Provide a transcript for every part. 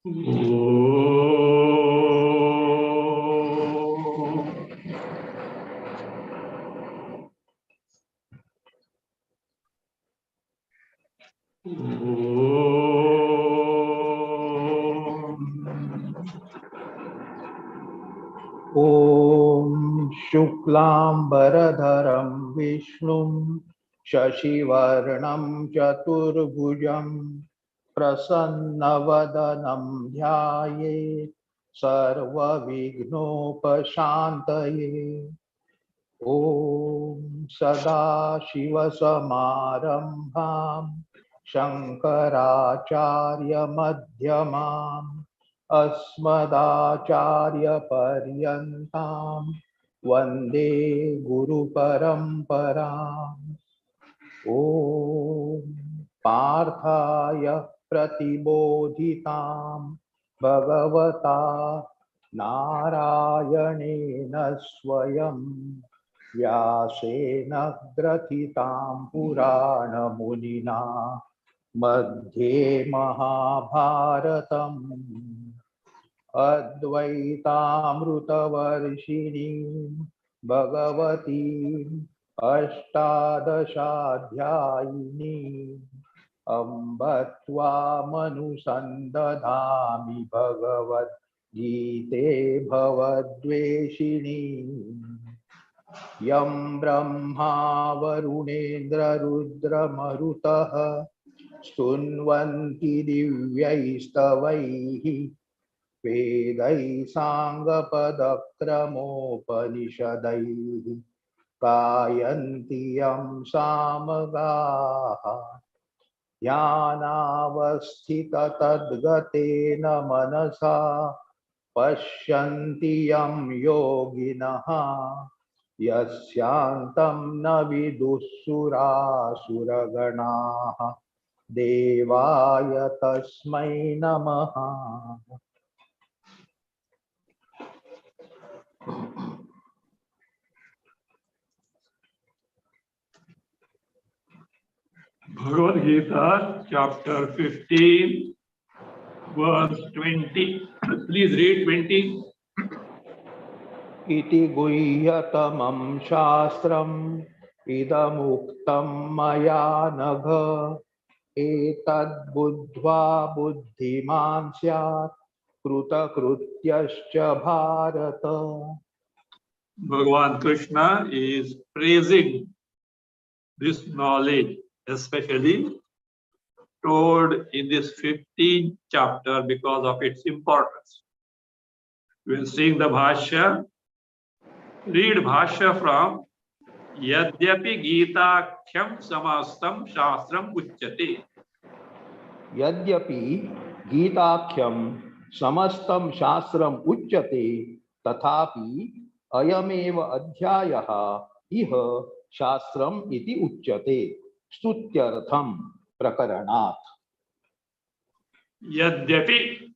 Om Shuklambaradharam Vishnum Shashivarnam Chaturbhujam Prasannavadanam Dhyaye Sarva Vignopashantaye. Om Sada Shiva Samarambham Shankaracharya Madhyamam Asmadacharya Paryantam Vande Guru Paramparam. Om Parthaya Pratibodhitam Bhagavata Narayanena Swayam Vyasena Gratitam Purana Munina Madhye Mahabharatam Advaitamrutavarshini Bhagavati Ashtadashadhyayini Ambatva Manusandadhami Bhagavad Gite Bhavadveshini Yam Brahma Varunendra Rudra Marutaha Stunvanti Divyaistavaihi Vedai Sangapadakramopanishadaihi Kayanti Yam Samagaha Yanavasthita Tadgatena Manasa Pashyanti Yam Yoginaha Yasyantam Navidussura Suraganaha Devaya Tasmai Namaha. Bhagavad Gita, chapter 15, verse 20. Please read 20. Iti guhyatamam shastram idamuktam maya nagha etad buddhva buddhiman syat kruta krutyascha bharata. Bhagavan Krishna is praising this knowledge, especially told in this 15th chapter because of its importance. We are seeing the Bhasya. Read Bhasya from Yadyapi Gita Khyam Samastam Shastram Uchyate. Yadyapi Gitakhyam samastam shastram uchyate tathapi ayameva adhyayaha iha shastram iti uchyate stutyartham prakaranat. Yadyapi,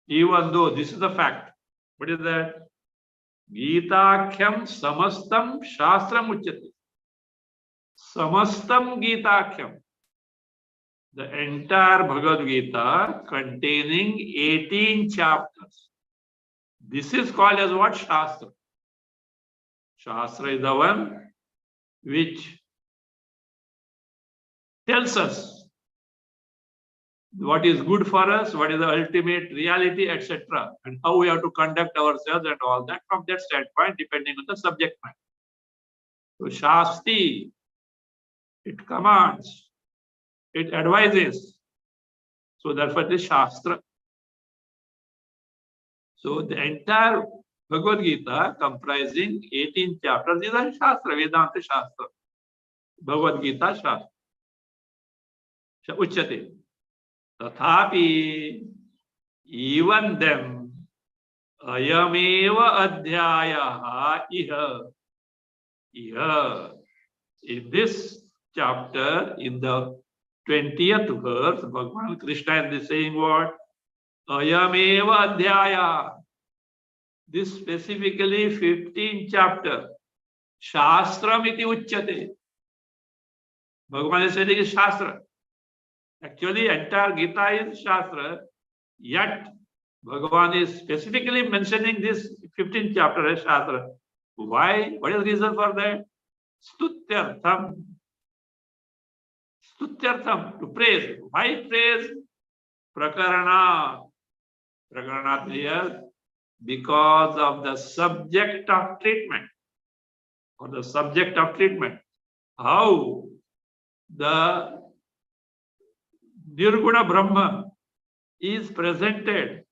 even though this is the fact. What is that? Gitakhyam samastam shastram uchyate. Samastam Gitakhyam. The entire Bhagavad Gita containing 18 chapters. This is called as what? Shastra. Shastra is the one which tells us what is good for us, what is the ultimate reality, etc. and how we have to conduct ourselves and all that from that standpoint, depending on the subject matter. So Shasti, it commands, it advises. So therefore it is Shastra. So the entire Bhagavad Gita comprising 18 chapters is a Shastra, Vedanta Shastra. Bhagavad Gita Shastra. Uchyate. Tathapi, even them, ayameva adhyayaha iha. Iha. In this chapter, in the 20th verse, Bhagavan Krishna is saying what? Ayameva adhyaya. This specifically 15th chapter. Shastram iti uchyate. Bhagavan is saying is Shastra. Actually, entire Gita is Shastra. Yet, Bhagavan is specifically mentioning this 15th chapter as Shastra. Why? What is the reason for that? Stutyartham. Stutyartham, to praise. Why praise? Prakarana. Prakarana here because of the subject of treatment. Or the subject of treatment. How the Nirguna Brahma is presented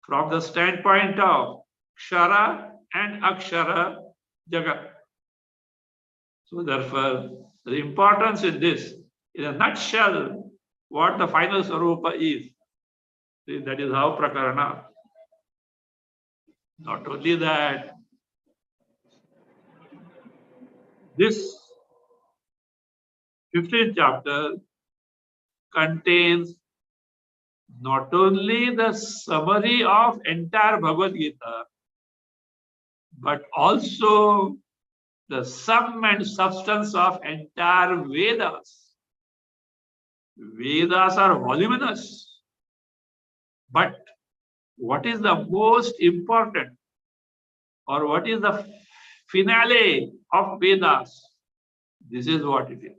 from the standpoint of Kshara and Akshara Jagat. So therefore, the importance in this, in a nutshell, what the final Swarupa is. See, that is how Prakarana. Not only that, this 15th chapter contains not only the summary of entire Bhagavad Gita, but also the sum and substance of entire Vedas. Vedas are voluminous, but what is the most important or what is the finale of Vedas? This is what it is.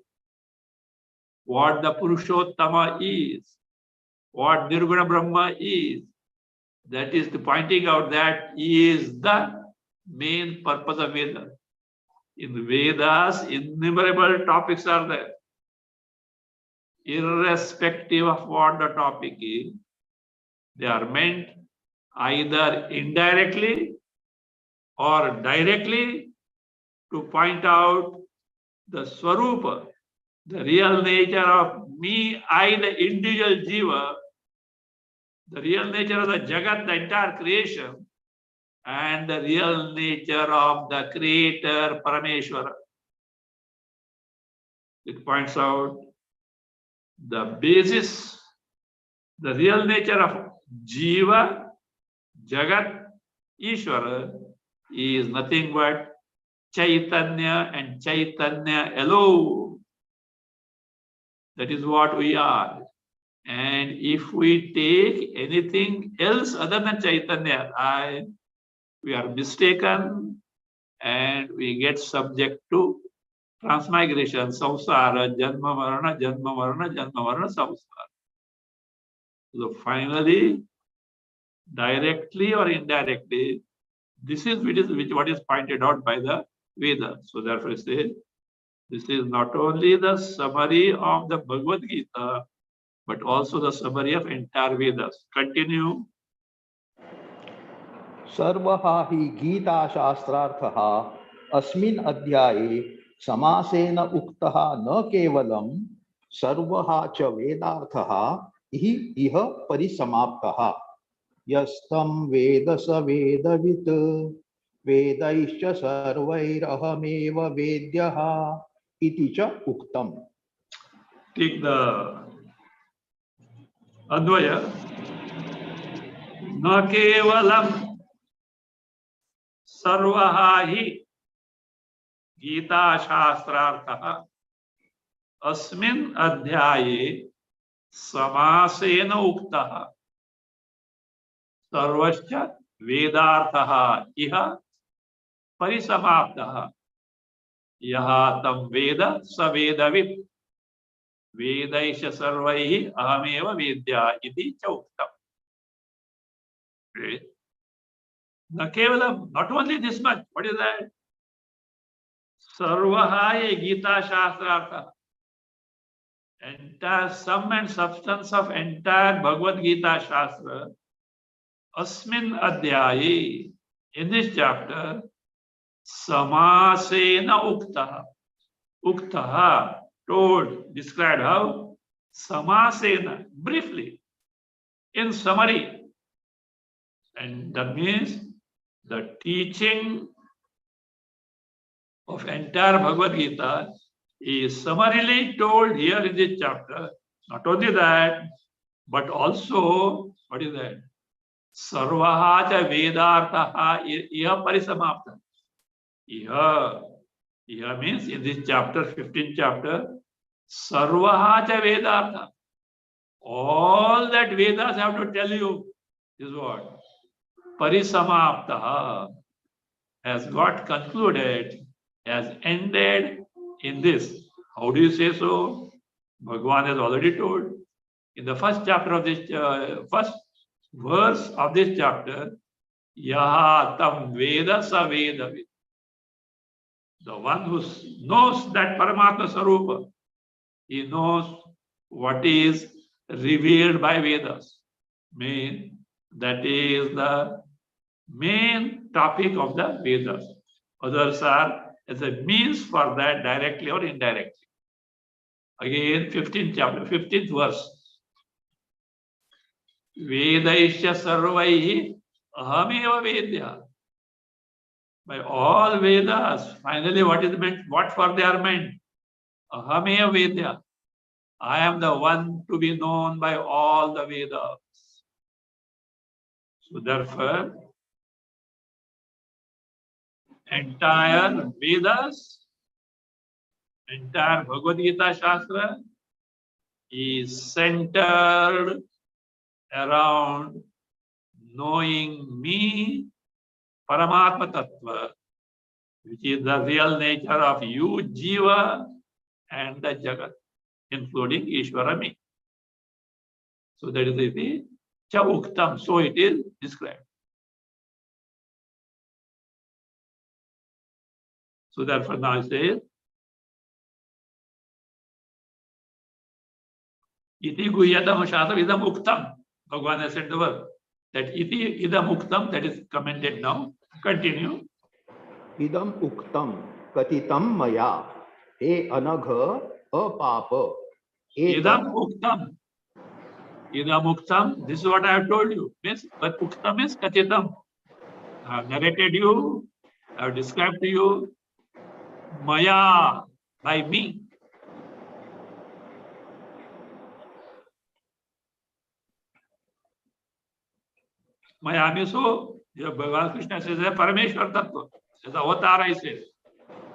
What the Purushottama is, what Nirguna Brahma is, that is the pointing out that he is the main purpose of Vedas. In the Vedas, innumerable topics are there. Irrespective of what the topic is, they are meant either indirectly or directly to point out the Swarupa, the real nature of me, I, the individual Jiva, the real nature of the Jagat, the entire creation, and the real nature of the Creator, Parameshwara. It points out the basis, the real nature of Jiva, Jagat, Ishvara is nothing but Chaitanya and Chaitanya alone. That is what we are. And if we take anything else other than Chaitanya, we are mistaken and we get subject to transmigration, samsara, janma marana, janma marana, janma marana, samsara. So finally, directly or indirectly, this is what is pointed out by the Veda. So therefore, say this is not only the summary of the Bhagavad Gita, but also the summary of entire Vedas. Continue. सर्वः हि गीता शास्त्रार्थः अस्मिन् अध्याये समासेन उक्तः न केवलं सर्वः च वेदार्थः हि इह परिसमाप्तः यस्तं वेद स वेदवित् वेदैश्च सर्वैरहमेव वेद्यः इति च उक्तम्. Take the Advaya. Na kevalam sarvaha hi Gita shastrartha asmin adhyaye samasena uktaha sarvascha vedarthaha iha परिसमाप्तः यः तं वेद स वेदवित् वेदैश्च सर्वैः अहमेव वेद्या इति च उक्तम्. न केवलं, not only this much. What is that? सर्वः ये गीता शास्त्रार्थ, entire sum and substance of entire Bhagavad Gita Shastra, अस्मिन् अध्याये, in this chapter, Samasena uktaha. Uktaha, told, described how? Samasena, briefly, in summary. And that means the teaching of entire Bhagavad Gita is summarily told here in this chapter. Not only that, but also, what is that? Sarvaha cha vedarthaha iha parisamapta. Iha means in this chapter, 15th chapter, Sarvaha cha Vedartha. All that Vedas have to tell you is what? Parisamaptaha, has got concluded, has ended in this. How do you say so? Bhagavan has already told in the first chapter of this, first verse of this chapter, Yaha tam veda sa veda. The one who knows that Paramatma Sarupa, he knows what is revealed by Vedas. That is the main topic of the Vedas. Others are as a means for that, directly or indirectly. Again, 15th chapter, 15th verse. Vedaisya sarvaihi ahameva vedya. By all Vedas, finally what is meant? What for they are meant? Ahameva vedya. I am the one to be known by all the Vedas. So therefore, entire Vedas, entire Bhagavad Gita Shastra is centered around knowing me, Paramatma Tattva, which is the real nature of you, Jiva, and the Jagat, including Ishvara me. So that is the Cha Uktam. So it is described. So therefore now it says, Iti guhyadam shatam idam uktam. Bhagavan has said the word. That iti idam uktam, that is commented now. Continue. Idam uktam katitam maya he anagha apapa. Idam uktam. Idam uktam. This is what I have told you. Means, but uktam is katitam. I have narrated you. I have described to you. Maya, by me. Maya means so. Bhagavan Krishna says, Parameshwar Tattva. As avatar, I say.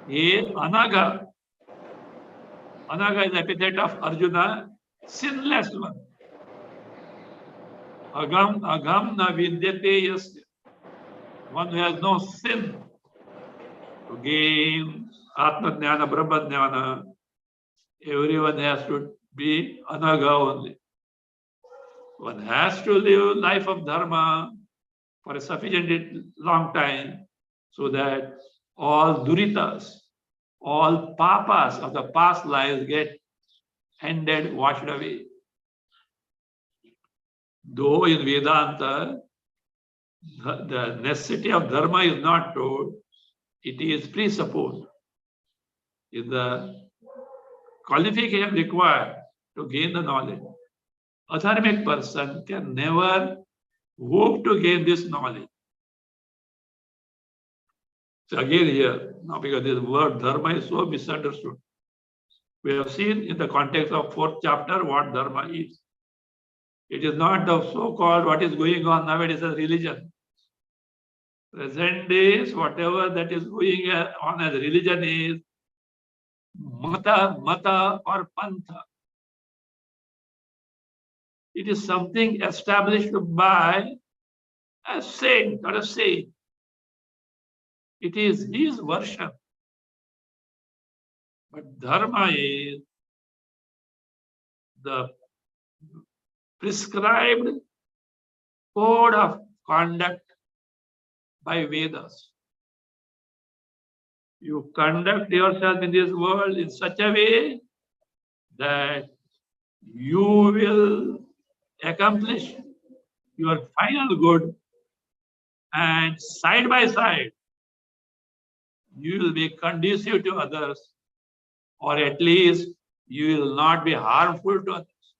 Ye anaga. Anaga is the epithet of Arjuna, sinless one. Agam na vidyate yasya. One who has no sin. To gain Atma Jnana, Brahma Jnana, everyone has to be anaga only. One has to live life of dharma for a sufficient long time so that all duritas, all papas of the past lives get ended, washed away. Though in Vedanta, the necessity of dharma is not told, it is presupposed. Is the qualification required to gain the knowledge. A dharmic person can never hope to gain this knowledge. So again here, now because this word dharma is so misunderstood. We have seen in the context of 4th chapter what dharma is. It is not the so-called what is going on nowadays as religion. Present days, whatever that is going on as religion is mata or pantha. It is something established by a saint or a saint. It is his version. But dharma is the prescribed code of conduct by Vedas. You conduct yourself in this world in such a way that you will accomplish your final good, and side by side you will be conducive to others, or at least you will not be harmful to others.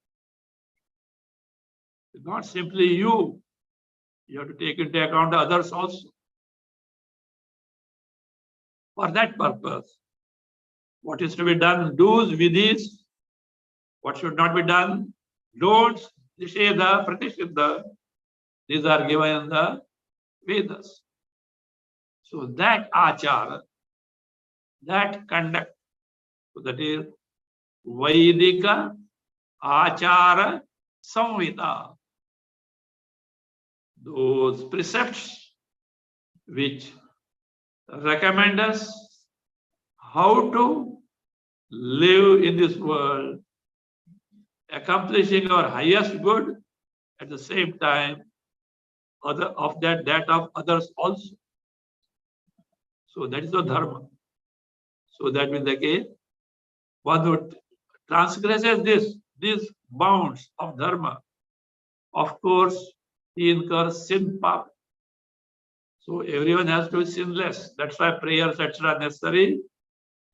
It's not simply you. You have to take into account the others also. For that purpose, what is to be done, do's, vidhis, what should not be done, don'ts, nishedha, pratishiddha, these are given in the Vedas. So that achara, that conduct, so that is Vaidika Achara Samvita. those precepts which recommend us how to live in this world, accomplishing our highest good, at the same time that of others also. So that is the dharma. So that means again, one who transgresses these bounds of dharma, of course, he incurs sin path. So everyone has to be sinless. That's why prayers, etc., are necessary,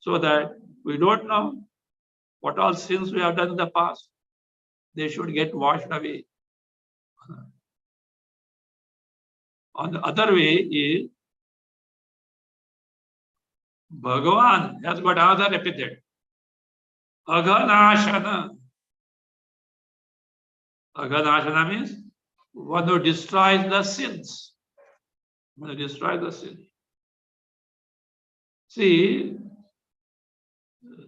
so that we don't know what all sins we have done in the past. They should get washed away. On the other way is Bhagavan has got another epithet. Aghanashana. Aghanashana means one who destroys the sins. One who destroys the sins. See,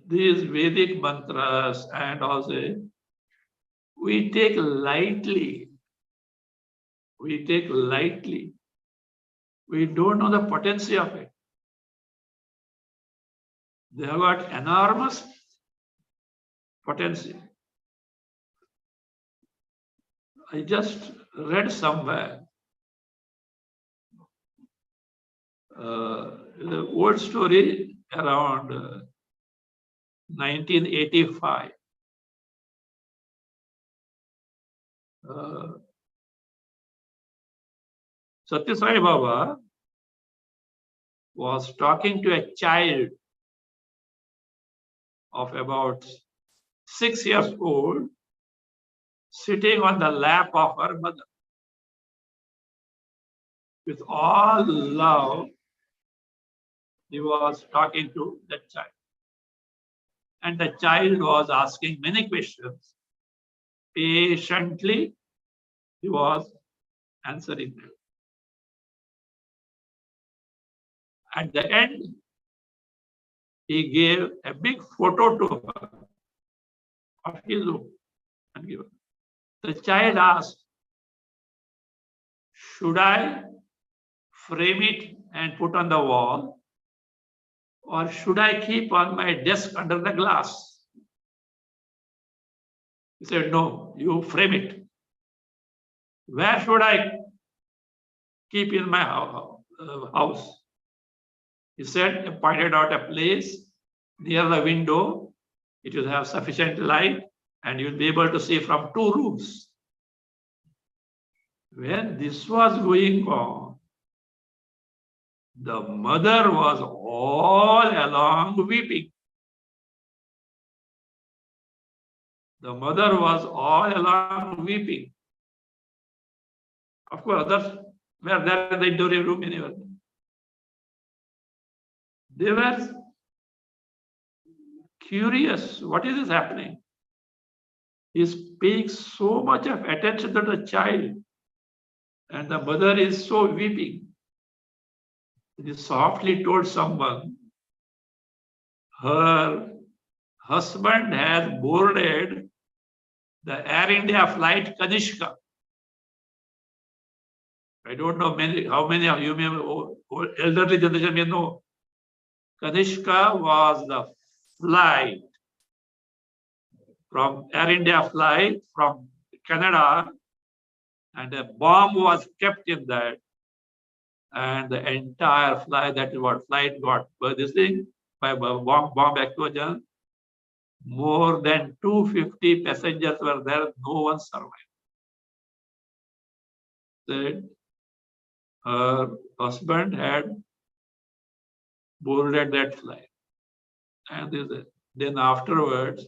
these Vedic mantras and also we take lightly. We take lightly. We don't know the potency of it. They have got enormous potential. I just read somewhere the old story around 1985. Satya Sai Baba was talking to a child of about 6 years old, sitting on the lap of her mother. With all love, he was talking to that child. And the child was asking many questions. Patiently, he was answering them. At the end, he gave a big photo to her of his own and gave her. The child asked, should I frame it and put on the wall, or should I keep on my desk under the glass? He said, no, you frame it. Where should I keep in my house? He said, he pointed out a place near the window. It will have sufficient light and you'll be able to see from 2 rooms. When this was going on, the mother was all along weeping. The mother was all along weeping. Of course, others were there in the interior room anyway. They were curious, what is this happening? He speaks so much of attention to the child, and the mother is so weeping. He softly told someone, her husband has boarded the Air India flight Kanishka. I don't know how many of you may, elderly generation may know. Kanishka was the flight from Air India flight from Canada, and a bomb was kept in that, and the entire flight, that is what flight got, but this thing by bomb explosion, more than 250 passengers were there, no one survived. Said her husband had boarded that flight, and then afterwards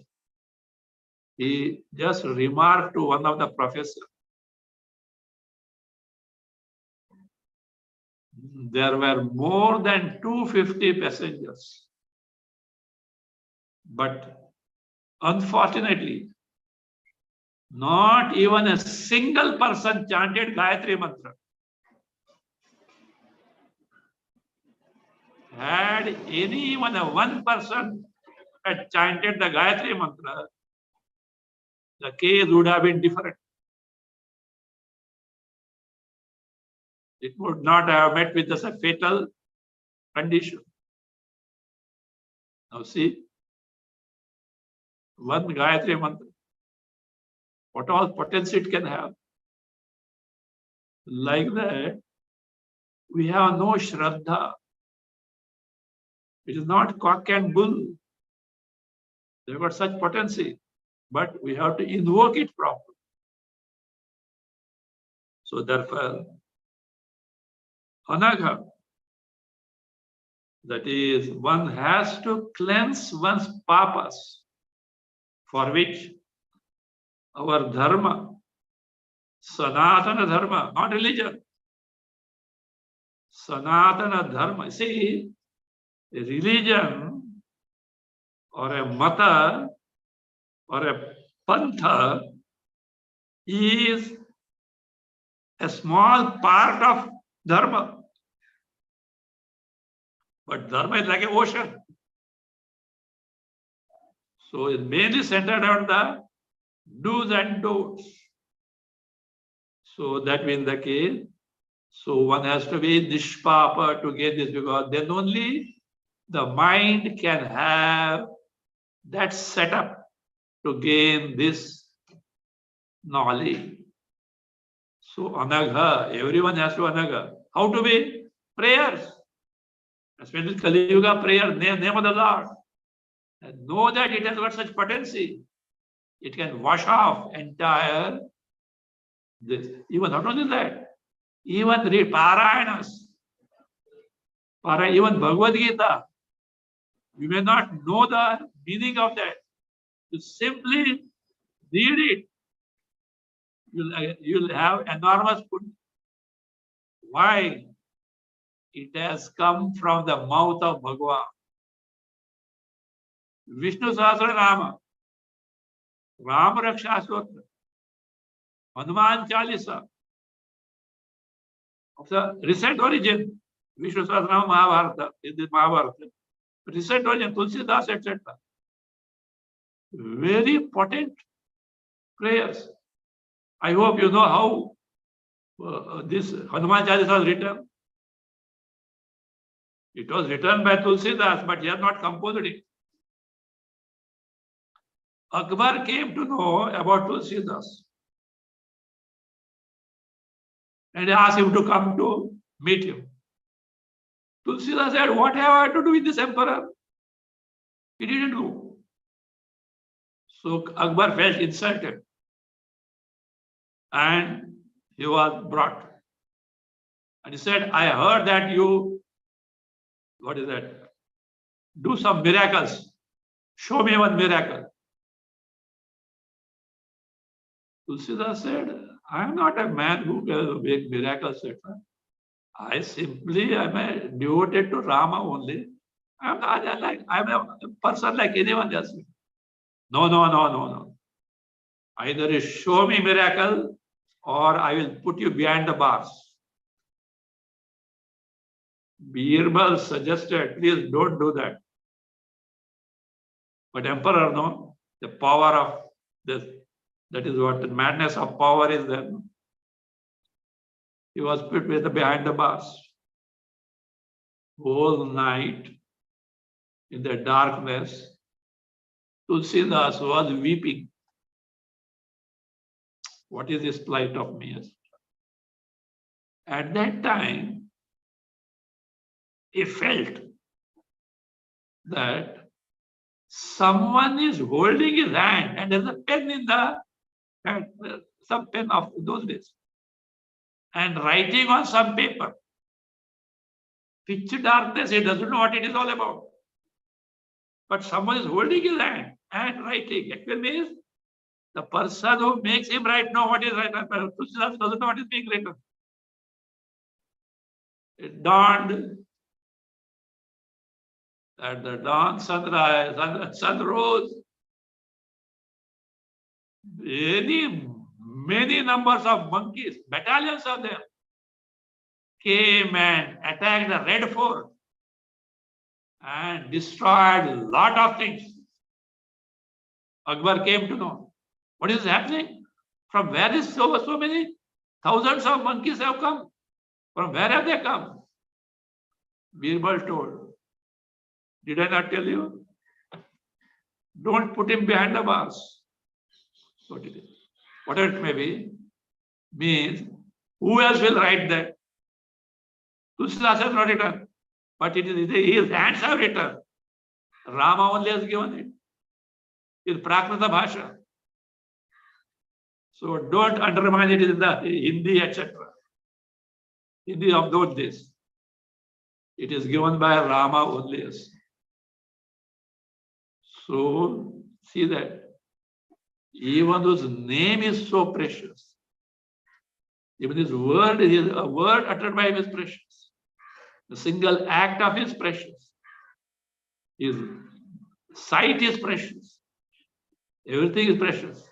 he just remarked to one of the professors, there were more than 250 passengers, but unfortunately, not even a single person chanted Gayatri Mantra. Had even one person had chanted the Gayatri Mantra, the case would have been different. it would not have met with a fatal condition. Now see, one Gayatri Mantra, what all potency it can have. Like that, we have no Shraddha. It is not cock and bull. They've got such potency, but we have to invoke it properly. So therefore, Anagha, that is, one has to cleanse one's papas, for which our dharma, Sanatana dharma, not religion, Sanatana dharma. See, a religion or a mata or a pantha is a small part of dharma. But dharma is like an ocean. So it's mainly centered on the do's and don'ts. So that means the case. So one has to be nishpapa to get this, because then only the mind can have that setup to gain this knowledge. So anagha, everyone has to anagha. How to be? Prayers. Especially Kali Yuga prayer, name of the Lord. And know that it has got such potency. It can wash off entire this. Even not only that, even read Parayanas. Even Bhagavad Gita. You may not know the meaning of that. You simply read it. You'll have enormous good. Why? It has come from the mouth of Bhagavan. Vishnu Sahasra Nama, Ram Raksha Stotra, Hanuman Chalisa, of the recent origin, Vishnu Sahasra Nama Mahabharata, in the Mahabharata, recent origin, Tulsidas, etc. Very potent prayers. I hope you know how this Hanuman Chalisa was written. It was written by Tulsidas, but he has not composed it. Akbar came to know about Tulsidas and asked him to come to meet him. Tulsidas said, "What have I to do with this emperor?" He didn't go. So Akbar felt insulted and he was brought. And he said, "I heard that you, what is that? Do some miracles. Show me one miracle." Tulsidas said, "I am not a man who can make miracles, etc. I simply am a devoted to Rama only. I'm a person like anyone else." No. Either you show me miracle or I will put you behind the bars. Birbal suggested, please don't do that. But emperor, no, the power of this, that is what the madness of power is there. He was put behind the bars. Whole night in the darkness, Tulsidas was weeping. What is this plight of me? At that time, he felt that someone is holding his hand and there's a pen in the hand, some pen of those days, and writing on some paper. Pitch darkness, he doesn't know what it is all about. But someone is holding his hand and writing. Actually means the person who makes him write know what is right. Tulsidas doesn't know what is being written. It dawned. At the dawn sunrise, sun rose. Many numbers of monkeys, battalions of them, came and attacked the Red Fort and destroyed a lot of things. Akbar came to know what is happening. From where is so many thousands of monkeys have come? From where have they come? Birbal told. Did I not tell you? Don't put him behind the bars. What it is. Whatever it may be, means who else will write that? Tulsidas has not written, but it is his hands have written. Rama only has given it. It's Prakrita Bhasha. So don't undermine it in the Hindi, etc. Hindi of those days. It is given by Rama only. So see that even whose name is so precious, even his word, a word uttered by him is precious. The single act of his precious. His sight is precious. Everything is precious.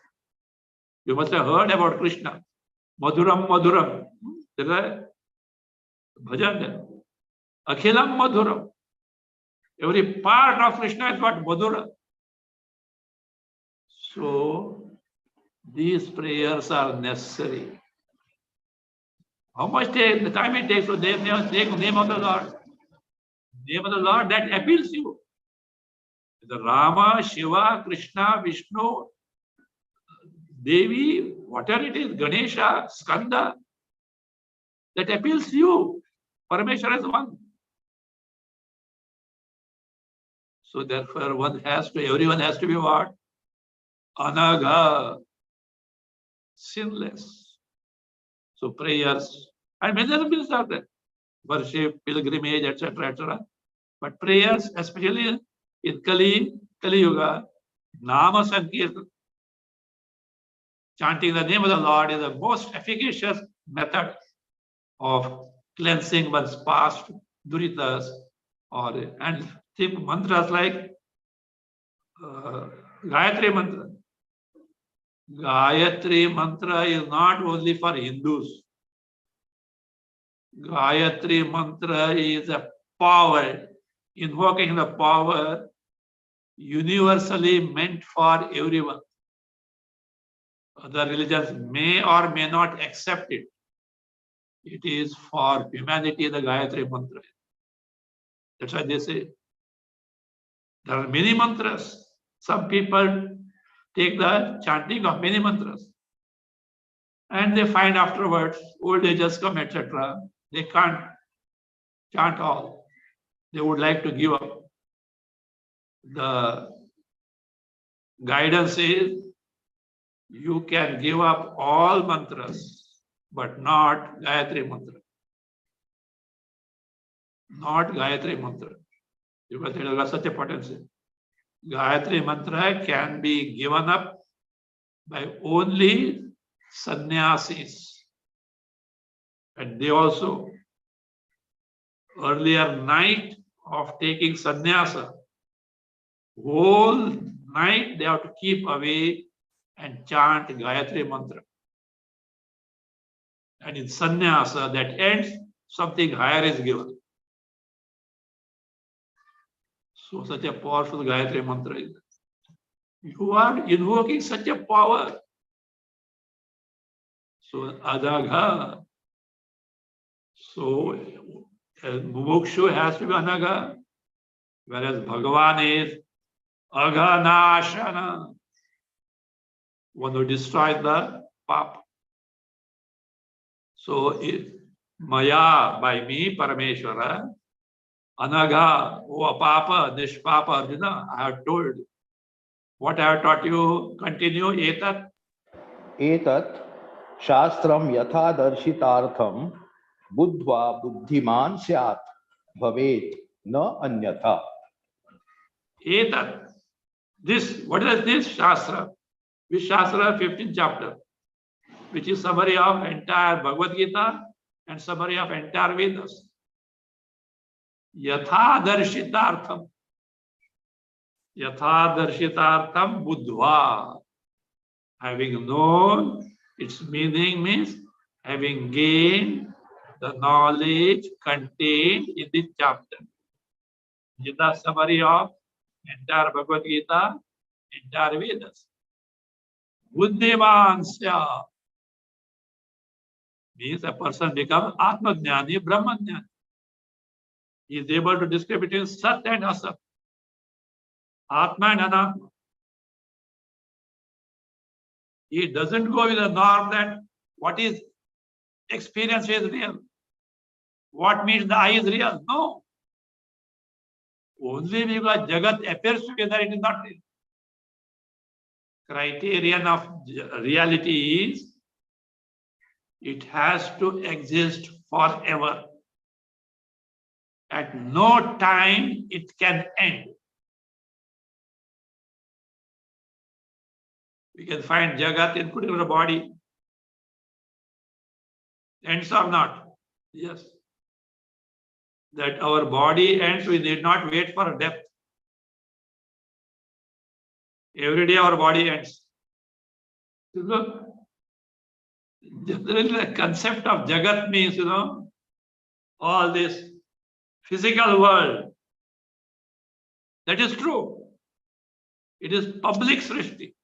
You must have heard about Krishna. Madhuram, Madhuram. There is a bhajan there. Akhilam Madhuram. Every part of Krishna is what Madhura. So these prayers are necessary. How much the time it takes to take the name of the Lord? Name of the Lord that appeals you. The Rama, Shiva, Krishna, Vishnu, Devi, whatever it is, Ganesha, Skanda, that appeals to you. Parameshwara is one. So therefore, everyone has to be what? Anagha, sinless. So prayers, and many other things are there. Worship, pilgrimage, etc., etc. But prayers, especially in Kali Yuga, Nama Sankirtan, chanting the name of the Lord is the most efficacious method of cleansing one's past duritas, and think mantras like Gayatri Mantra. Gayatri Mantra is not only for Hindus. Gayatri Mantra is a power, invoking the power universally meant for everyone. Other religions may or may not accept it. It is for humanity, the Gayatri Mantra. That's why they say there are many mantras. Some people take the chanting of many mantras and they find afterwards old ages come, etc. They can't chant all. They would like to give up. The guidance is you can give up all mantras, but not Gayatri Mantra. Not Gayatri Mantra. Because it has such a potency. Gayatri Mantra can be given up by only sannyasis. And they also, earlier night of taking sannyasa, whole night they have to keep away and chant Gayatri Mantra. And in sannyasa that ends, something higher is given. So such a powerful Gayatri Mantra is. You are invoking such a power. So Adagha. So Mumukshu has to be Anagha, whereas Bhagavan is Aghanashana, one who destroys the papa. So Maya, by me, Parameshwara, Anagha, O Papa, Nishpapa, Arjuna, I have told you. What I have taught you, continue, Etat. एतत् शास्त्रम यथा दर्शितार्थम बुद्ध्वा बुद्धिमान स्यात् भवेत् न अन्यथा. Etat. This, what is this Shastra? Which Shastra? 15th chapter, which is summary of entire Bhagavad Gita and summary of entire Vedas. Yatha darshitartham. Yatha darshitartham buddhva. Having known its meaning means having gained the knowledge contained in this chapter. This is the summary of entire Bhagavad Gita, entire Vedas. Buddhimansya. means a person becomes Atma Jnani, Brahma Jnani. He is able to distinguish between Sat and Asat, Atma and Anatma. He doesn't go with the norm that what is experience is real. What means the I is real? No. Only because Jagat appears together, it is not real. Criterion of reality is it has to exist forever. At no time it can end. We can find Jagat including our body. Ends or not? Yes. That our body ends, we need not wait for death. Every day our body ends. Look, generally the concept of Jagat means, all this physical world. That is true. It is public srishti.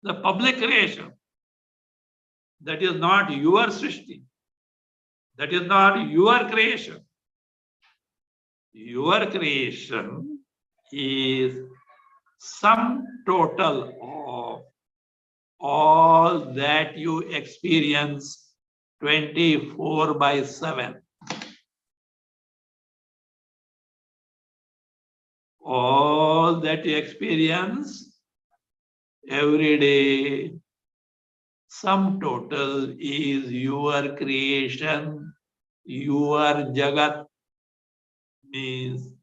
The public creation. That is not your srishti. That is not your creation. Your creation is sum total of all that you experience 24/7. All that you experience every day, sum total is your creation, your Jagat. Means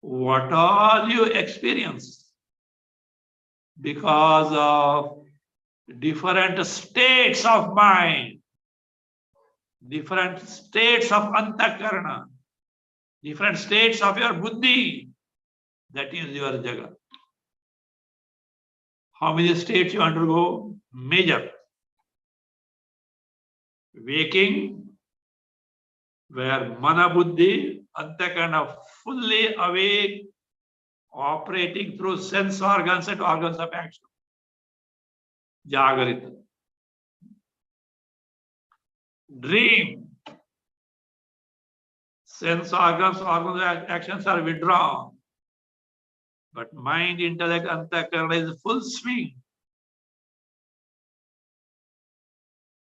what all you experience because of different states of mind, different states of antakarana, different states of your buddhi, that is your Jagat. How many states you undergo? Major. Waking, where mana buddhi, antakarana fully awake, operating through sense organs and organs of action. Jagrita. Dream. Sense organs of actions are withdrawn. But mind, intellect, antakarana is full swing.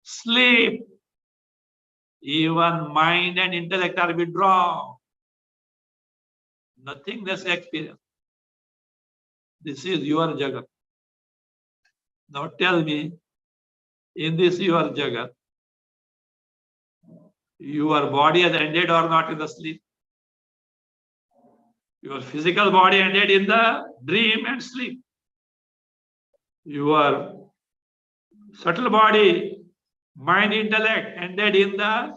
Sleep. Even mind and intellect are withdrawn. Nothingness experience. This is your Jagat. Now tell me, in this your Jagat, your body has ended or not in the sleep? Your physical body ended in the dream and sleep. Your subtle body, mind, intellect ended in the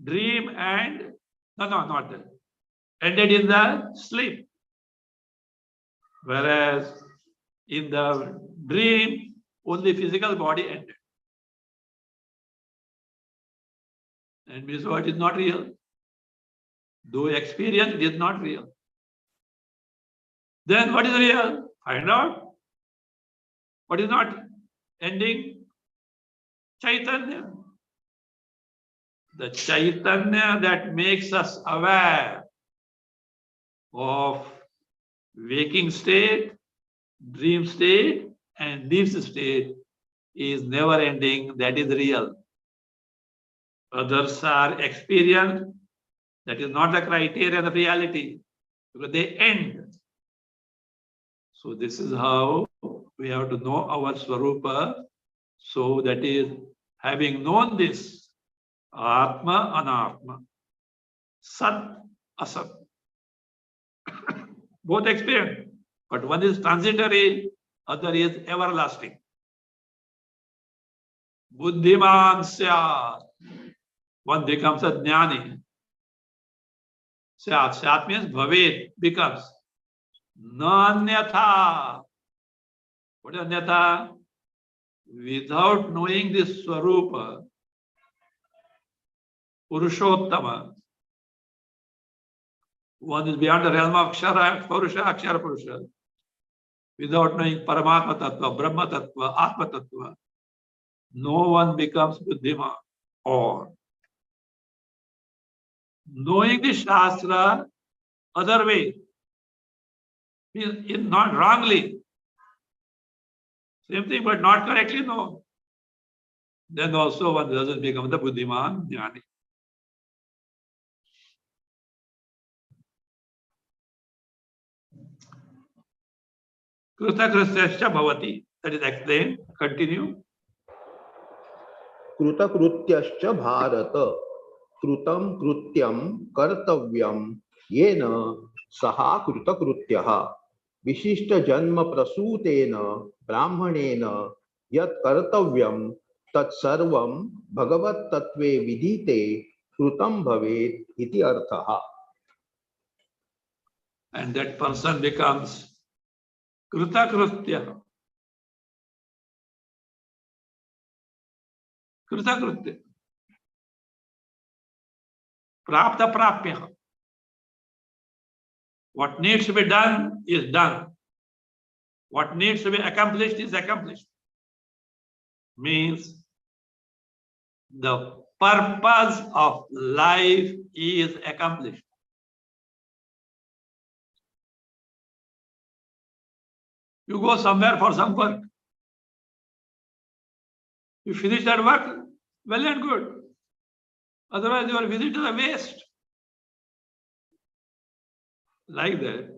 dream and not that. Ended in the sleep. Whereas in the dream, only physical body ended. And means what is not real? Though experience, it is not real. Then what is real? Find out. What is not ending? Chaitanya. The Chaitanya that makes us aware of waking state, dream state, and deep state is never ending. That is real. Others are experienced. That is not the criterion of reality, because they end. So this is how we have to know our Swarupa. So that is, having known this, Atma, Anatma, Sat, Asat, both experience, but one is transitory, other is everlasting. Buddhiman Syat, one becomes a Jnani. Syat, Syat means Bhavet, becomes. Nanyatha. What is Anyatha? Without knowing this Swarupa, Purushottama, one is beyond the realm of Akshara, Purusha, Akshara Purusha. Without knowing Paramatma Tattva, Brahma Tattva, Atma Tattva, no one becomes Buddhiman. Or knowing the Shastra other way, is not wrongly, same thing, but not correctly, no. Then also one doesn't become the Buddhiman Jnani. Krutakrustascha bhavati. That is explained. Continue. कृतकृत्यश्च Bharat कृतं कृत्यं कर्तव्यं येन सहा कृतकृत्यः विशिष्टजन्म प्रसूतेन ब्राह्मणेन यत् कर्तव्यं तत्सर्वं भगवत्तत्त्वे विदिते कृतं भवेत् इति अर्थः. And that person becomes Krutakrutya. Krutakrutya. Prapta prapya. What needs to be done is done. What needs to be accomplished is accomplished. Means the purpose of life is accomplished. You go somewhere for some work. You finish that work, well and good. Otherwise, your visit is a waste. Like that.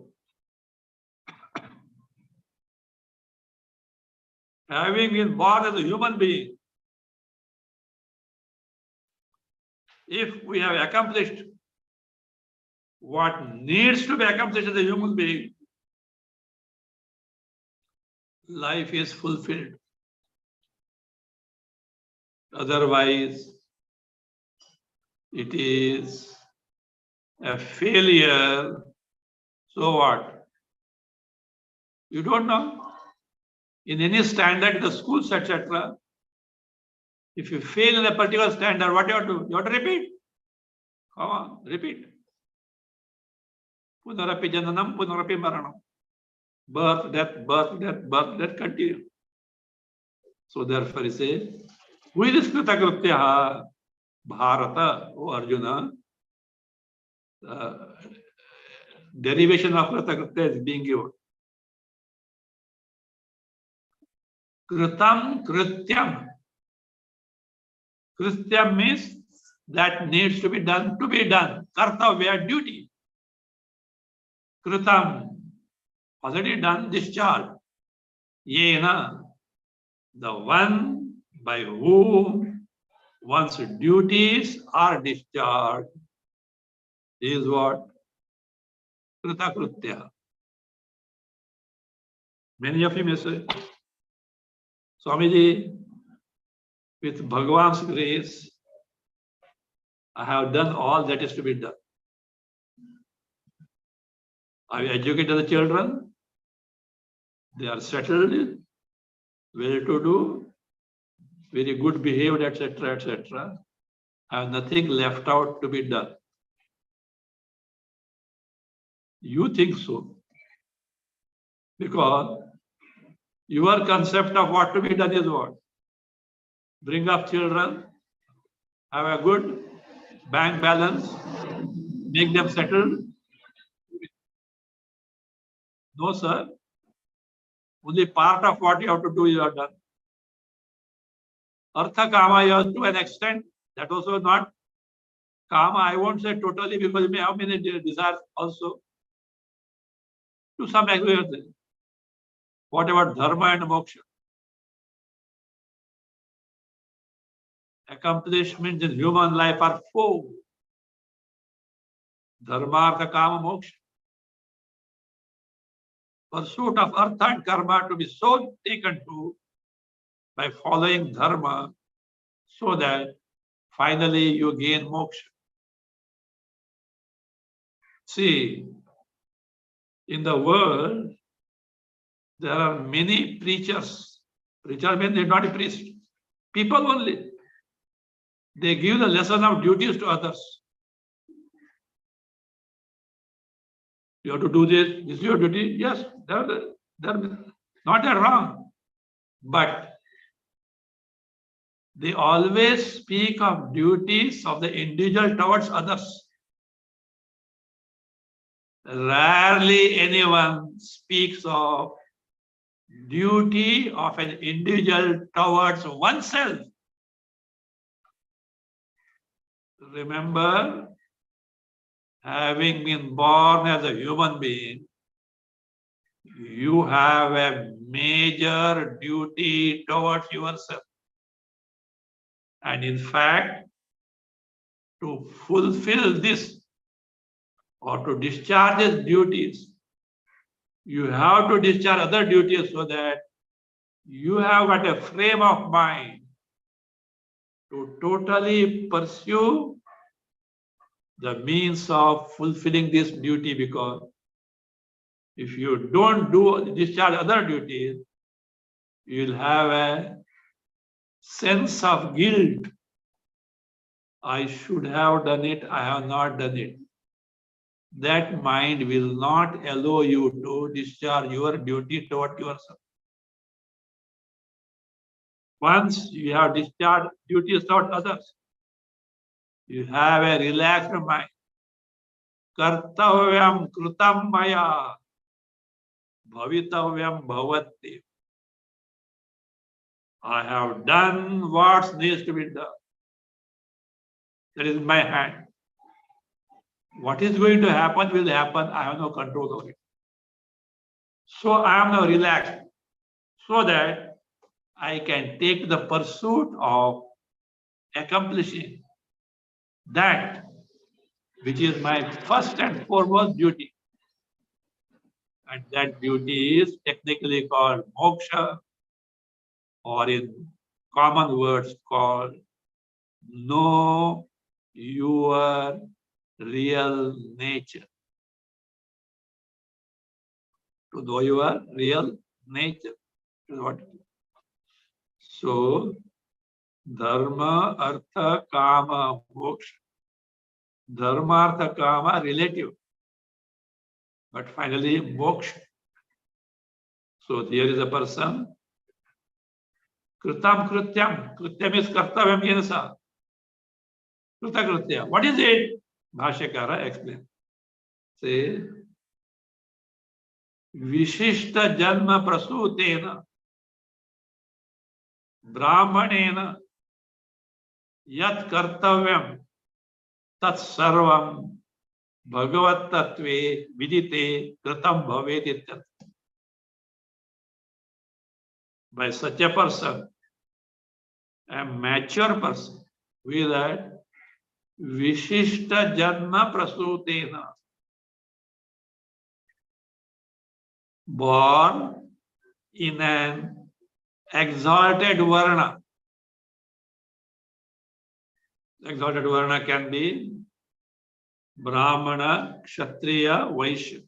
Having been born as a human being, if we have accomplished what needs to be accomplished as a human being, life is fulfilled. Otherwise, it is a failure. So what? You don't know. In any standard, the schools, etc., if you fail in a particular standard, what you have to do? You have to repeat. Come on, repeat. Punarapi jananam, punarapi maranam. Birth, death, birth, death, birth, death, continue. So therefore he says, who is Kritakrutyaha? Bharata, O Arjuna. Derivation of Kritakritya is being given. Kritam, Krityam. Krityam means that needs to be done, Kartavya, duty. Kritam, already done, discharge. Yena, the one by whom one's duties are discharged, is what? Kritakritya. Many of you may say, Swamiji, with Bhagavan's grace, I have done all that is to be done. I educated the children. They are settled, well-to-do, very good behaved, etc., etc. I have nothing left out to be done. You think so. Because your concept of what to be done is what? Bring up children, have a good bank balance, make them settled. No, sir. Only part of what you have to do you have done. Artha Kama, you have to an extent, that also not Kama, I won't say totally, because you may have many desires also. To some extent. What about Dharma and Moksha? Accomplishments in human life are four. Dharma, Artha, Kama, Moksha. Pursuit of Artha and Karma to be so taken to by following Dharma, so that finally you gain Moksha. See, in the world, there are many preachers. Preacher means they're not a priest. People only. They give the lesson of duties to others. You have to do this. This is your duty. Yes, they're not that wrong. But they always speak of duties of the individual towards others. Rarely anyone speaks of duty of an individual towards oneself. Remember, having been born as a human being, you have a major duty towards yourself. And in fact, to fulfill this or to discharge these duties, you have to discharge other duties so that you have got a frame of mind to totally pursue the means of fulfilling this duty, because if you don't discharge other duties, you will have a sense of guilt. I should have done it, I have not done it. That mind will not allow you to discharge your duty toward yourself. Once you have discharged duties toward others, you have a relaxed mind. Kartavyam krutam maya bhavitavyam bhavati. I have done what needs to be done. That is in my hand. What is going to happen will happen. I have no control over it. So I am now relaxed so that I can take the pursuit of accomplishing that which is my first and foremost duty. And that duty is technically called moksha, or in common words called know your real nature. To know your real nature is what it is. So, dharma, artha, kama, moksha. Dharma, artha, kama, relative. But finally, moksha. So, here is a person. Kritam krityam. Krityam is kartavyam yenasa. Krita kritya. What is it? Bhashyakara explains. Say, Vishishta janma prasutena brahmanena yat kartavyam tat sarvam bhagavat tattve vidite kritam bhavet ityartha. By such a person, a mature person, with that Vishishta janma prasutena, born in an exalted varna. Exalted varna can be Brahmana, Kshatriya, Vaishya,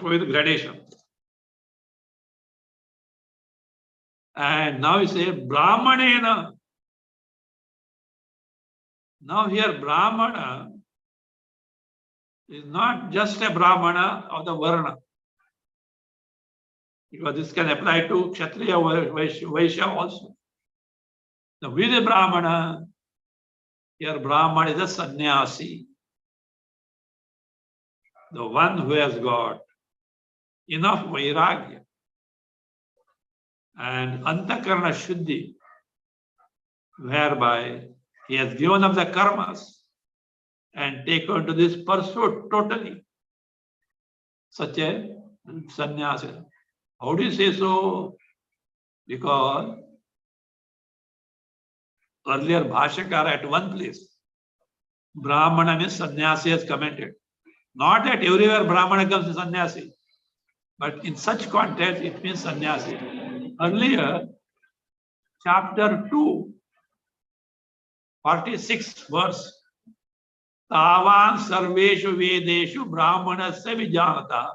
with gradation. And now we say Brahmanena. Now here Brahmana is not just a Brahmana of the Varna, because this can apply to Kshatriya, Vaishya also. Now with a Brahmana, here Brahmana is a sannyasi, the one who has got enough vairagya and antakarana shuddhi, whereby he has given up the karmas and taken to this pursuit totally. Such a sannyasi. How do you say so? Because earlier Bhashyakara at one place, Brahmana means sannyasi has commented. Not that everywhere Brahmana comes as sannyasi, but in such context it means sannyasi. Earlier, chapter 2, 46 verse, Tavan sarveshu vedeshu brahmanasya vijanata.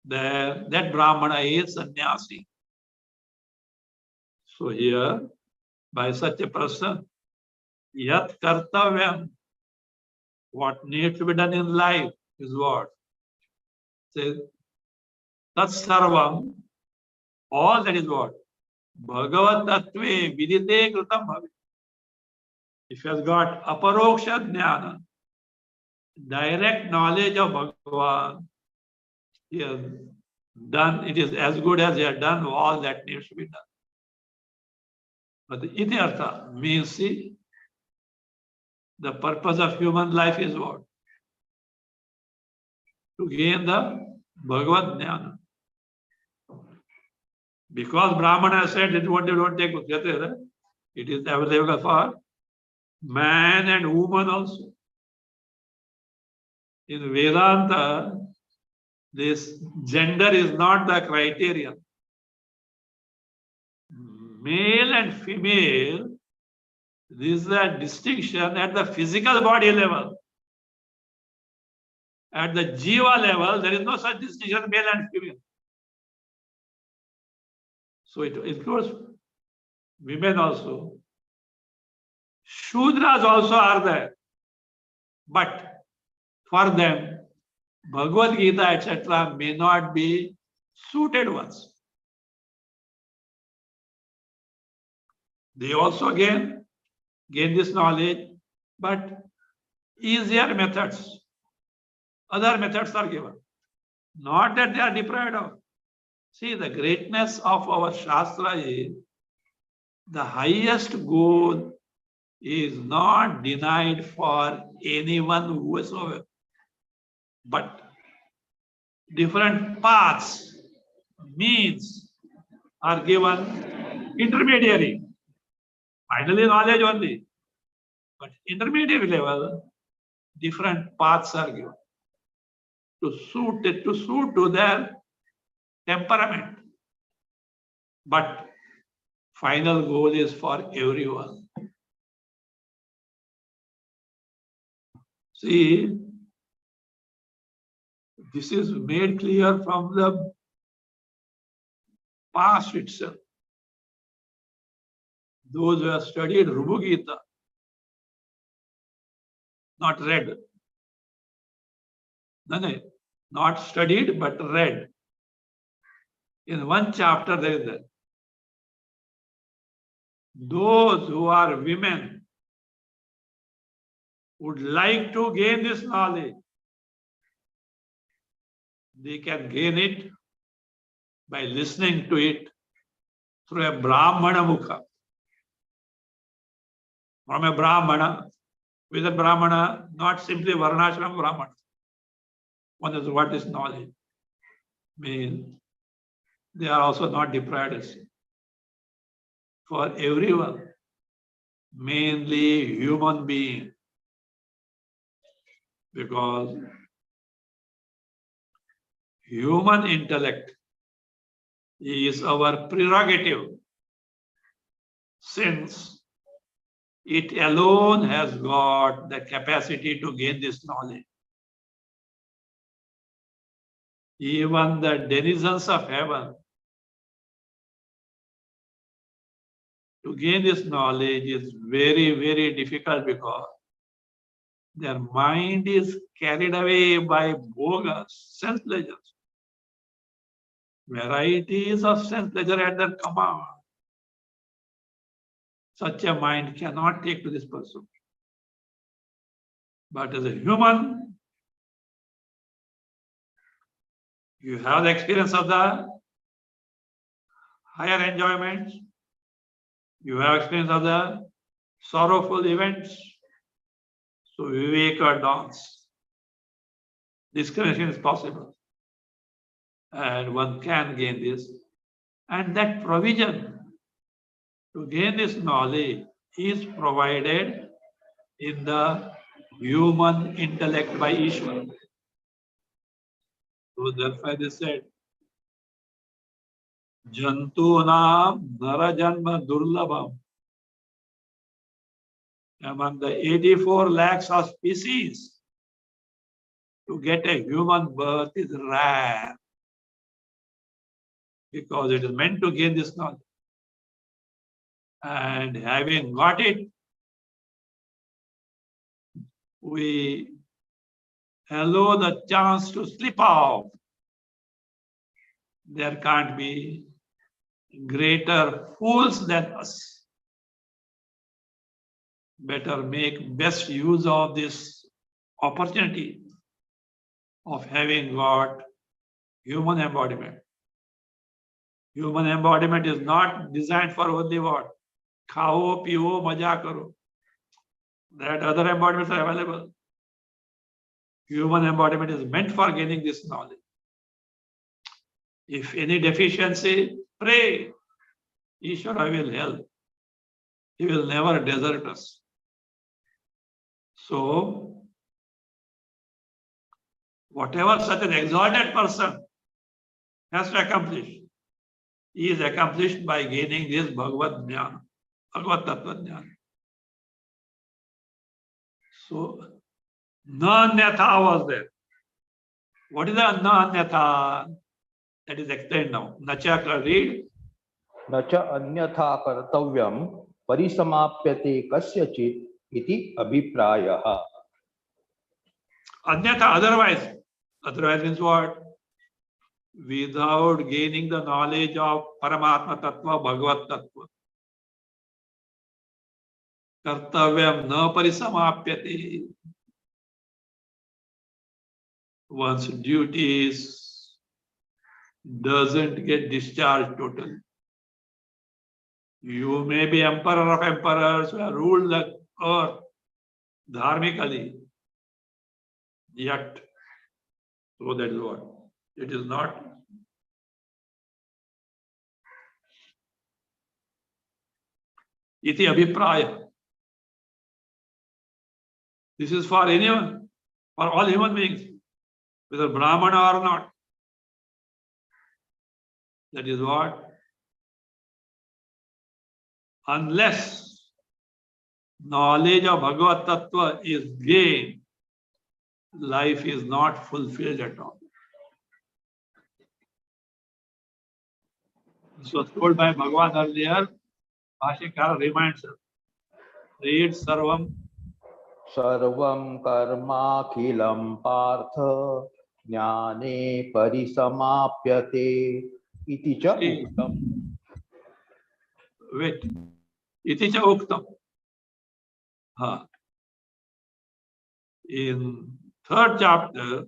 There, that Brahmana is sannyasi. So here, by such a person, yat kartavyam, what needs to be done in life is what? Says, tat sarvam, all that is what? Bhagavad Tattve Vidite Kritam Bhavi. If he has got aparoksha jnana, direct knowledge of Bhagavan, he has done, it is as good as he has done all that needs to be done. But the iti artha means, see, the purpose of human life is what? To gain the Bhagavad Jnana. Because Brahmana said it don't take it is available for man and woman also. In Vedanta, this gender is not the criterion. Male and female, this is a distinction at the physical body level. At the jiva level, there is no such distinction, male and female. So it includes women also. Shudras also are there. But for them, Bhagavad Gita, etc., may not be suited ones. They also gain this knowledge, but easier methods. Other methods are given. Not that they are deprived of. See, the greatness of our Shastra is the highest goal is not denied for anyone whatsoever. But different paths, means are given intermediary. Finally, knowledge only. But intermediary level, different paths are given to suit to their temperament. But final goal is for everyone. See, this is made clear from the past itself. Those who have studied Rubu Gita, not read. No, not studied but read. In one chapter there is that. Those who are women would like to gain this knowledge, they can gain it by listening to it through a Brahmana Mukha. From a Brahmana, with a Brahmana, not simply Varnashram Brahmana. One is what is knowledge means. They are also not deprived. For everyone, mainly human being, because human intellect is our prerogative, since it alone has got the capacity to gain this knowledge. Even the denizens of heaven, to gain this knowledge is very, very difficult because their mind is carried away by bogas, sense pleasures. Varieties of sense pleasure at their command. Such a mind cannot take to this pursuit. But as a human, you have the experience of the higher enjoyments. You have experience of the sorrowful events. So Viveka dawns. Discrimination is possible. And one can gain this. And that provision to gain this knowledge is provided in the human intellect by Ishvara. So therefore they said, Jantunam Narajanma Durlabham. Among the 84 lakhs of species, to get a human birth is rare, because it is meant to gain this knowledge. And having got it, we allow the chance to slip off. There can't be greater fools than us. Better make best use of this opportunity of having got human embodiment. Human embodiment is not designed for only what? Khao, piyo, maja karo. That other embodiments are available. Human embodiment is meant for gaining this knowledge. If any deficiency, pray. Ishvara will help. He will never desert us. So, whatever such an exalted person has to accomplish, he is accomplished by gaining this Bhagavad Jnana, Bhagavad Tattva Jnana. So, na-anyatha was there. What is the na-anyatha? That is explained now. Nacha, read. Nacha anyatha kartavyam parisamaapyate kasyachit iti abhiprayah. Anyatha, otherwise. Otherwise means what? Without gaining the knowledge of Paramatma Tattva, Bhagavad Tattva. Kartavyam na parisamapyate. One's duties doesn't get discharged totally. You may be emperor of emperors who have ruled the earth dharmically, yet, so that is what? It is not. Iti abhipraya. This is for anyone, for all human beings, whether Brahmana or not. That is what? Unless knowledge of Bhagavad Tattva is gained, life is not fulfilled at all. This was told by Bhagavad earlier. Shankara reminds us. Read Sarvam. Sarvam karmakhilam partha jnane parisamapyate iti cha uktam. Wait. Iti cha uktam. In third chapter,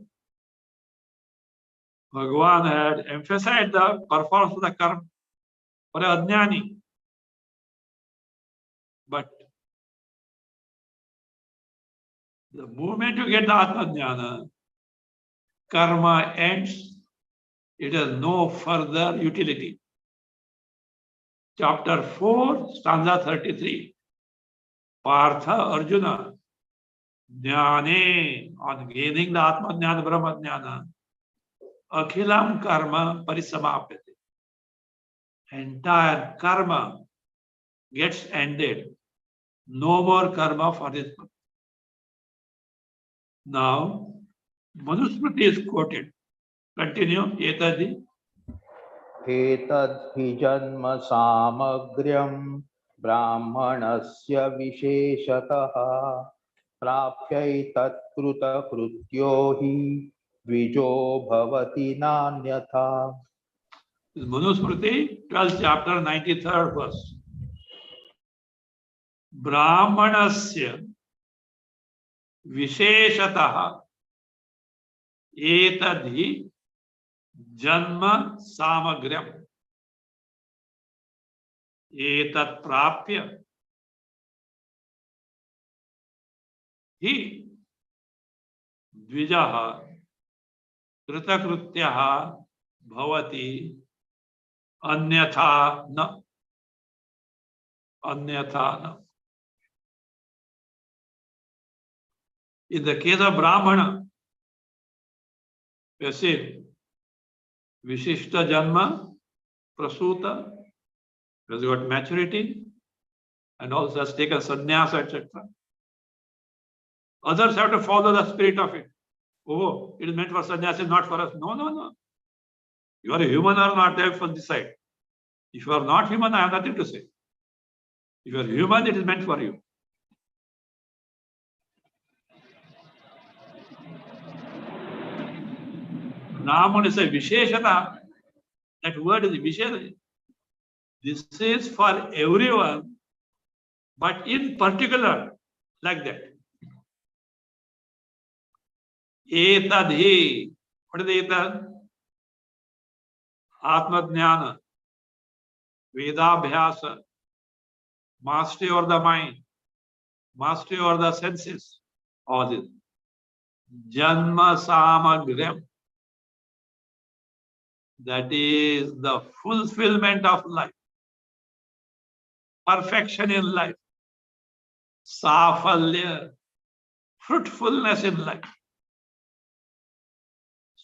Bhagavan had emphasized the performance of the karma for a ajnani. But the moment you get the Atma Jnana, karma ends, it has no further utility. Chapter 4, stanza 33. Partha Arjuna, Jnane, on gaining the Atma Jnana, Brahma Jnana, Akhilam karma parisamapyate. Entire karma gets ended. No more karma for this. Now, Manusmriti is quoted. Continue, Etadi. Etad hi janma samagriyam brahmanasya visheshatah prapyai tatkruta krutyo hi dvijo bhavati nanyatha. Manusmriti, 12th chapter, 93rd verse. Brahmanasya visheshatah etadhi janma samagriyam etat prapya hi dvijaha kritakrutyah bhavati anyatha na. Anyatha na. In the case of Brahmana, we say Vishishta Janma, Prasuta, has got maturity and also has taken sannyasa, etc. Others have to follow the spirit of it. Oh, it is meant for sannyasa, not for us. No, no, no. You are a human or not, they will decide. If you are not human, I have nothing to say. If you are human, it is meant for you. Brahman is a Visheshata. That word is Visheshata. This is for everyone, but in particular, like that. Etadhi. What is etad? Atma-jnana, Vedabhyasa, mastery over the mind, mastery over the senses, all this. Janma samagriyam. That is the fulfillment of life, perfection in life, safalya, fruitfulness in life.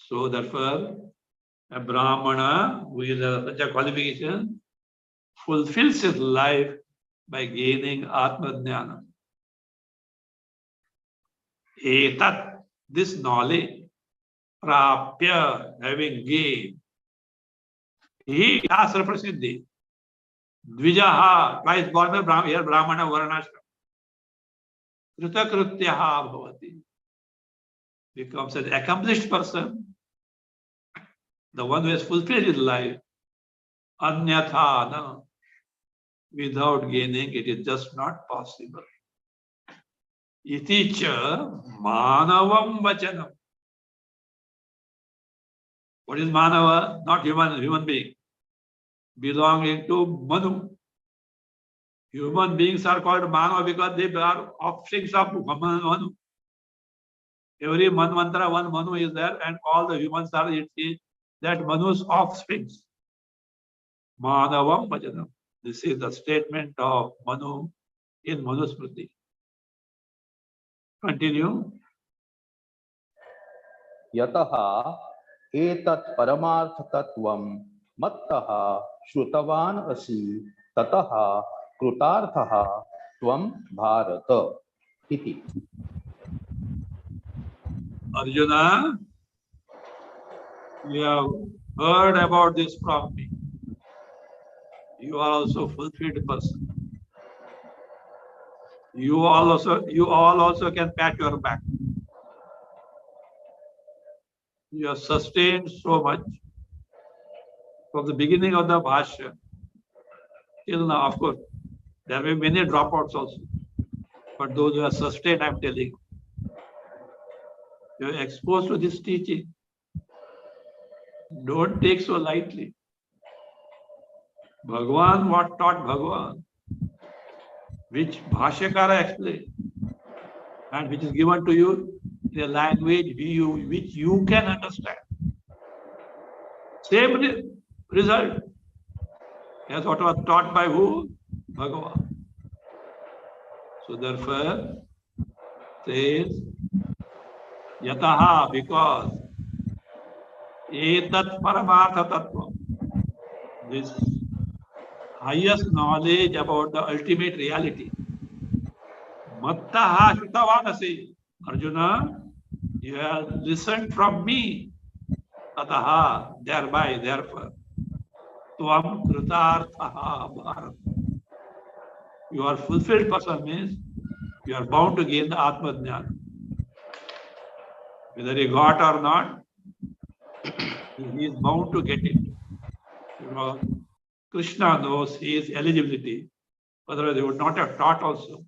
So therefore, a Brahmana who is such a qualification fulfills his life by gaining Atma-jnana. Etat, this knowledge, prapya, having gained, he has Prasiddhi. Dvijaha, twice born, here Brahmana Varnashram. Kritakrityaha bhavati. Becomes an accomplished person, the one who has fulfilled his life. Anyatha, no. Without gaining, it is just not possible. Iti cha manavam vachanam. What is manava? Not human being. Belonging to Manu. Human beings are called manava because they are offsprings of Manu. Every manvantara, one Manu is there, and all the humans are that Manu's offsprings. Manavam bhajanam. This is the statement of Manu in Manusmriti. Continue. Yataha etat paramartha tattvam mattaha shrutavan asi tataha krutarthaha tvam bharata iti. Arjuna, you have heard about this from me. You are also a fulfilled person. You all also can pat your back. You have sustained so much from the beginning of the Bhasya till now. Of course, there may be many dropouts also, but those who are sustained, I am telling you, you are exposed to this teaching. Don't take so lightly. Bhagavan, what taught Bhagavan, which Bhashyakara explained, and which is given to you in a language which you can understand. Same result as what was taught by who? Bhagavan. So therefore, says, yataha, because etat paramartha tattva, this highest knowledge about the ultimate reality. Mattaha shutavanasi. Arjuna, you have listened from me. Tataha, thereby, therefore. Tvam kritarthaha bharata. You are fulfilled person means you are bound to gain the Atma-jnana. Whether he got or not, he is bound to get it. Because Krishna knows his eligibility. Otherwise, he would not have taught also.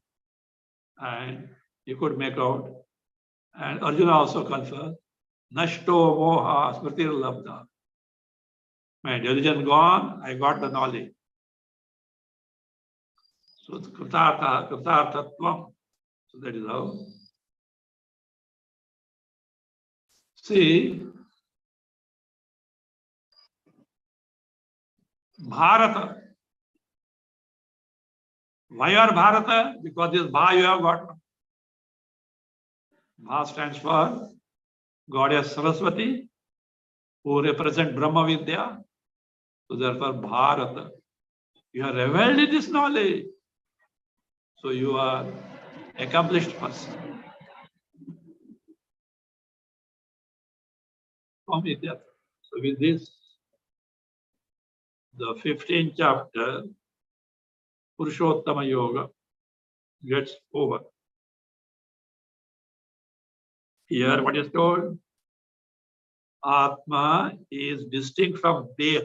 And he could make out. And Arjuna also confirmed, Nashto moha smritir labdha. My religion gone, I got the knowledge. So kritarthatvam. So that is how. See, Bharata. Why are Bharata? Because this Bha you have got. Bha stands for Goddess Saraswati, who represent Brahma Vidya. So therefore Bharata. You are revealed in this knowledge. So you are accomplished person. So with this, the 15th chapter, Purushottama Yoga, gets over. Here what is told? Atma is distinct from Deha.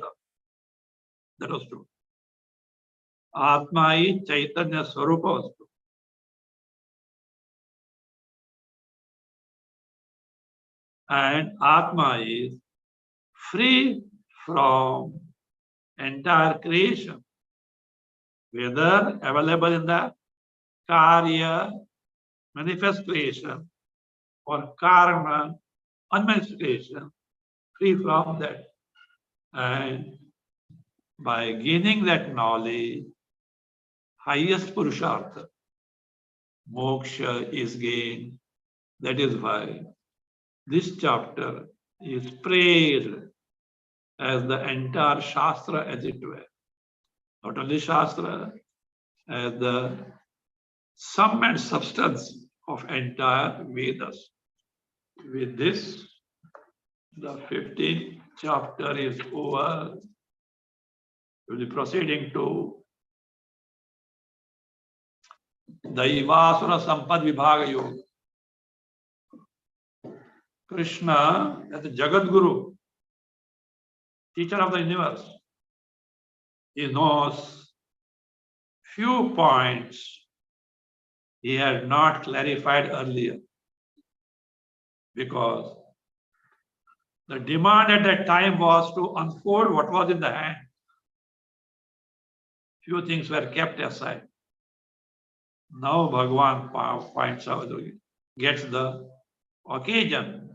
That was true. Atma is Chaitanya Swarupa Vastu. And Atma is free from entire creation, whether available in the Karya, manifest creation, or Karma, unmanifest creation, free from that. And by gaining that knowledge, highest Purushartha, moksha is gained. That is why this chapter is praised as the entire Shastra, as it were. Not only Shastra, as the sum and substance of entire Vedas. With this, the 15th chapter is over. We will be proceeding to Daivasura Sampad Vibhaga Yoga. Krishna, as the Jagat Guru, teacher of the universe, he knows few points he had not clarified earlier, because the demand at that time was to unfold what was in the hand. Few things were kept aside. Now Bhagavan points out, gets the occasion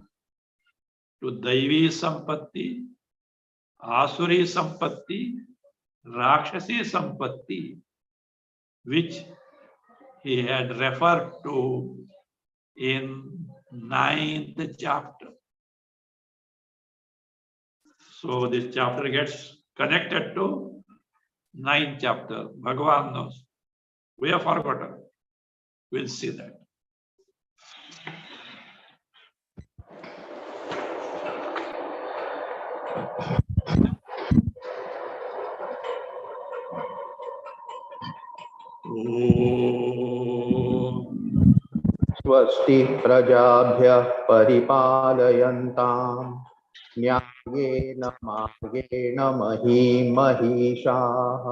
to Daivi Sampatti, Asuri Sampatti, Rakshasi Sampatti, which he had referred to in 9th chapter. So this chapter gets connected to 9th chapter. Bhagavan knows. We have forgotten. We'll see that. स्वस्ति प्रजाभ्यः परिपालयन्ताम् न्यायेन मार्गेण महीं महिषाः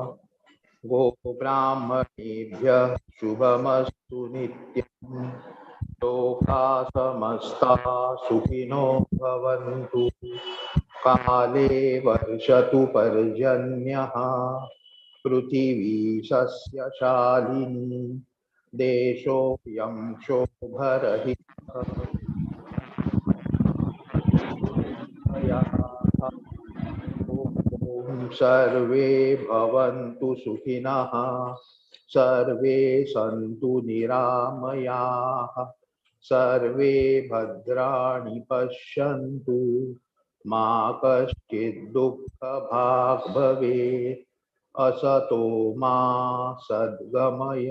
गोब्राह्मणेभ्यः शुभमस्तु नित्यम् लोकाः समस्ताः सुखिनो भवन्तु काले वर्षतु पर्जन्यः पृथिवी सस्यशालिनी देशोऽयं शोभरहितः ॐ सर्वे भवन्तु सुखिनः सर्वे सन्तु निरामयाः सर्वे भद्राणि पश्यन्तु मा कश्चित् दुःखभाग् भवेत् असतो मा सद्गमय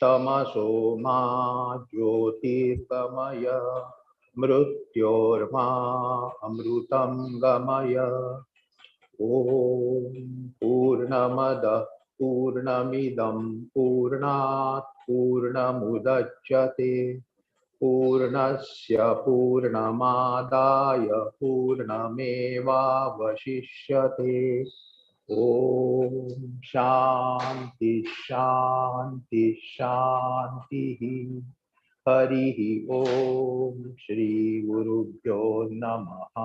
तमसो मा ज्योतिर्गमय मृत्योर्मा अमृतं गमय ॐ पूर्णमदः पूर्णमिदं पूर्णात् पूर्णमुदच्यते पूर्णस्य पूर्णमादाय पूर्णमेवावशिष्यते ॐ शान्ति शान्ति शान्तिः हरिः ॐ श्री गुरुभ्यो नमः।